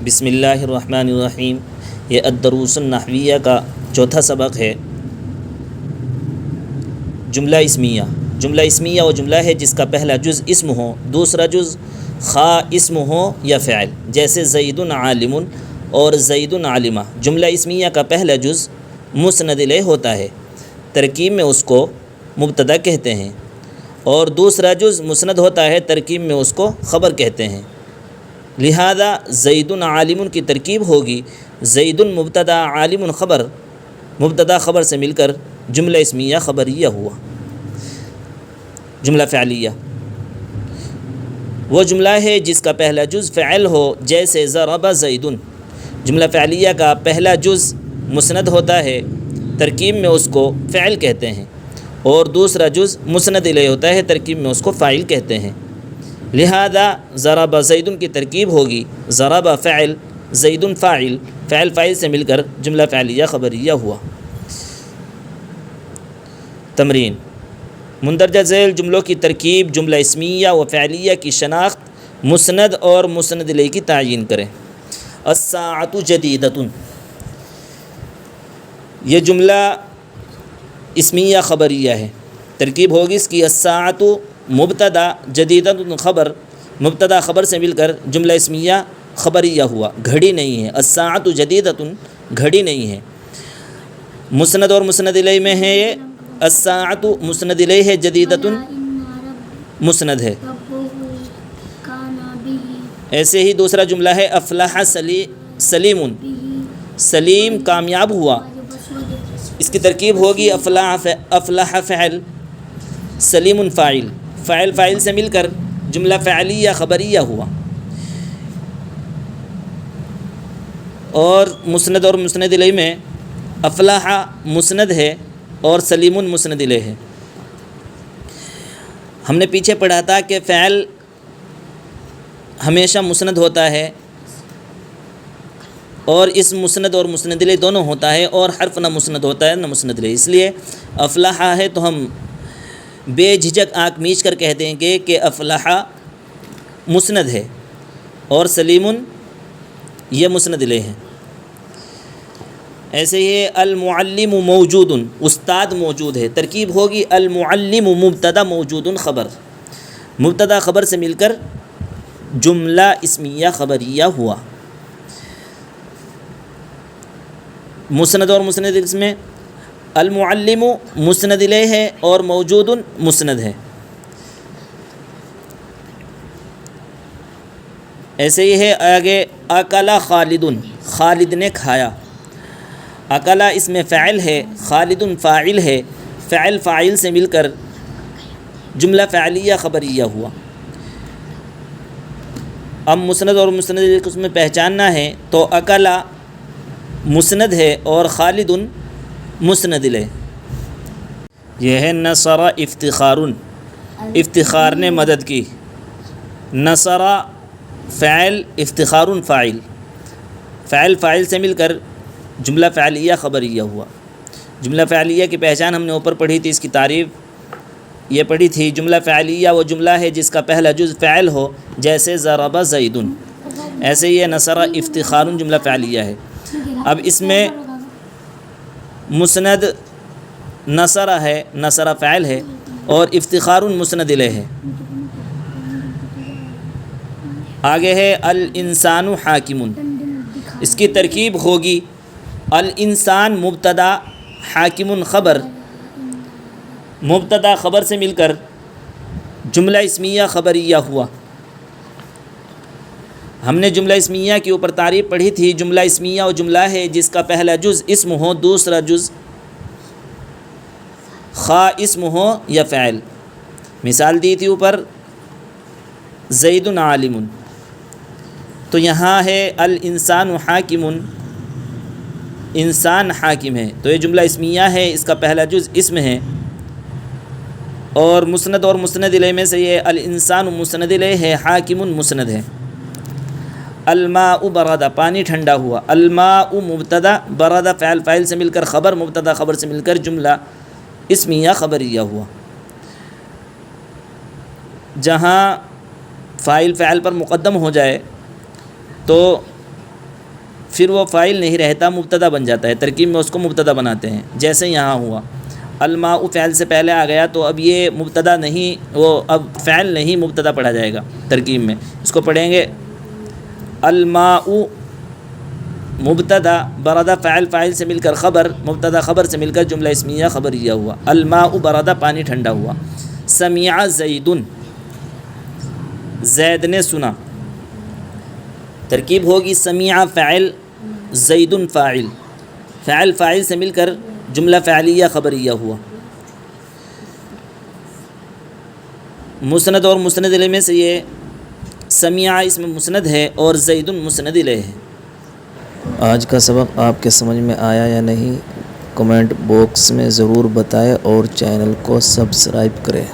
بسم اللہ الرحمن الرحیم۔ یہ الدروس النحویہ کا چوتھا سبق ہے۔ جملہ اسمیہ۔ جملہ اسمیہ وہ جملہ ہے جس کا پہلا جز اسم ہو، دوسرا جز خواہ اسم ہو یا فعل، جیسے زید عالم اور زید عالمہ۔ جملہ اسمیہ کا پہلا جز مسند الیہ ہوتا ہے، ترکیب میں اس کو مبتدا کہتے ہیں، اور دوسرا جز مسند ہوتا ہے، ترکیب میں اس کو خبر کہتے ہیں۔ لہذا زید عالم کی ترکیب ہوگی زید مبتدا عالم خبر، مبتدا خبر سے مل کر جملہ اسمیہ خبریہ ہوا۔ جملہ فعلیہ وہ جملہ ہے جس کا پہلا جز فعل ہو، جیسے ضرب زید۔ جملہ فعلیہ کا پہلا جز مسند ہوتا ہے، ترکیب میں اس کو فعل کہتے ہیں، اور دوسرا جز مسند الیہ ہوتا ہے، ترکیب میں اس کو فاعل کہتے ہیں۔ لہذا ضرب زید کی ترکیب ہوگی ضرب فعل زید فاعل، فعل فاعل سے مل کر جملہ فعلیہ خبریہ ہوا۔ تمرین: مندرجہ ذیل جملوں کی ترکیب جملہ اسمیہ و فعلیہ کی شناخت، مسند اور مسند الیہ کی تعیین کریں۔ الساعۃ جدیدۃ، یہ جملہ اسمیہ خبریہ ہے، ترکیب ہوگی اس کی الساعۃ مبتدا جدیدۃ خبر، مبتدا خبر سے مل کر جملہ اسمیہ خبریہ ہوا۔ گھڑی نہیں ہے، الساعۃ جدیدۃ گھڑی نہیں ہے۔ مسند اور مسند الیہ میں ہے یہ الساعۃ مسند الیہ ہے، جدیدۃ مسند ہے۔ ایسے ہی دوسرا جملہ ہے افلح سلیم، سلیم کامیاب ہوا، اس کی ترکیب ہوگی افلح فعل سلیم فاعل، فاعل فاعل سے مل کر جملہ فعلیہ خبریہ ہوا۔ اور مسند اور مسند الیہ میں افلح مسند ہے اور سلیم مسند الیہ ہے۔ ہم نے پیچھے پڑھا تھا کہ فعل ہمیشہ مسند ہوتا ہے، اور اس مسند اور مسند الیہ دونوں ہوتا ہے، اور حرف نہ مسند ہوتا ہے نہ مسند الیہ، اس لیے افلح ہے تو ہم بے جھجک آنکھ میچ کر کہہ دیں گے کہ افلح مسند ہے، اور سلیم یہ مسند الیہ ہے۔ ایسے ہی المعلم موجود، استاد موجود ہے، ترکیب ہوگی المعلم مبتدا موجود خبر، مبتدا خبر سے مل کر جملہ اسمیہ خبریہ ہوا۔ مسند اور مسند الیہ میں المعلم مسند الیہ ہے اور موجود مسند ہے۔ ایسے ہی ہے آگے اکل خالد، خالد نے کھایا۔ اکل اس میں فعل ہے، خالد فاعل ہے، فعل فاعل سے مل کر جملہ فعلیہ خبریہ ہوا۔ اب مسند اور مسند الیہ کو اس میں پہچاننا ہے تو اکل مسند ہے اور خالد مسند الیہ۔ یہ ہے نصر افتخار، افتخار نے مدد کی۔ نصر فعل افتخار فاعل، فعل فاعل سے مل کر جملہ فعلیہ خبریہ ہوا۔ جملہ فعلیہ کی پہچان ہم نے اوپر پڑھی تھی، اس کی تعریف یہ پڑھی تھی۔ جملہ فعلیہ وہ جملہ ہے جس کا پہلا جز فعل ہو، جیسے ضرب زید، ایسے یہ نصر افتخار جملہ فعلیہ ہے۔ اب اس میں مسند نصر ہے، نصر فعل ہے، اور افتخار مسند الیہ ہے۔ آگے ہے الانسان حاکم، اس کی ترکیب ہوگی الانسان مبتدا حاکم خبر، مبتدا خبر سے مل کر جملہ اسمیہ خبریہ ہوا۔ ہم نے جملہ اسمیہ کے اوپر تعریف پڑھی تھی۔ جملہ اسمیہ وہ جملہ ہے جس کا پہلا جز اسم ہو، دوسرا جز خواہ اسم ہو یا فعل۔ مثال دی تھی اوپر زید عالم، تو یہاں ہے الانسان حاکم، انسان حاکم ہے، تو یہ جملہ اسمیہ ہے، اس کا پہلا جز اسم ہے۔ اور مسند اور مسند الیہ میں سے یہ الانسان مسند الیہ ہے، حاکم مسند ہے۔ الماء برد، پانی ٹھنڈا ہوا۔ الماء مبتدا، برد فعل فاعل سے مل کر خبر، مبتدا خبر سے مل کر جملہ اسمیہ خبریہ ہوا۔ جہاں فاعل فعل پر مقدم ہو جائے تو پھر وہ فاعل نہیں رہتا، مبتدا بن جاتا ہے، ترکیب میں اس کو مبتدا بناتے ہیں، جیسے یہاں ہوا الماء فعل سے پہلے آ گیا تو اب یہ مبتدا نہیں، وہ اب فعل نہیں مبتدا پڑھا جائے گا ترکیب میں، اس کو پڑھیں گے الماء مبتدا، بردا فاعل سے مل کر خبر، مبتدا خبر سے مل کر جملہ اسمیہ خبریہ ہوا، الماء بردا پانی ٹھنڈا ہوا، سمع زید، زید نے سنا، ترکیب ہوگی سمع فاعل زید فاعل، فاعل سے مل کر جملہ فعلیہ خبریہ ہوا۔ مسند اور مسند الیہ میں سے یہ سمع اس میں مسند ہے اور زید مسند الیہ ہے۔ آج کا سبق آپ کے سمجھ میں آیا یا نہیں، کمنٹ باکس میں ضرور بتائیں اور چینل کو سبسکرائب کریں۔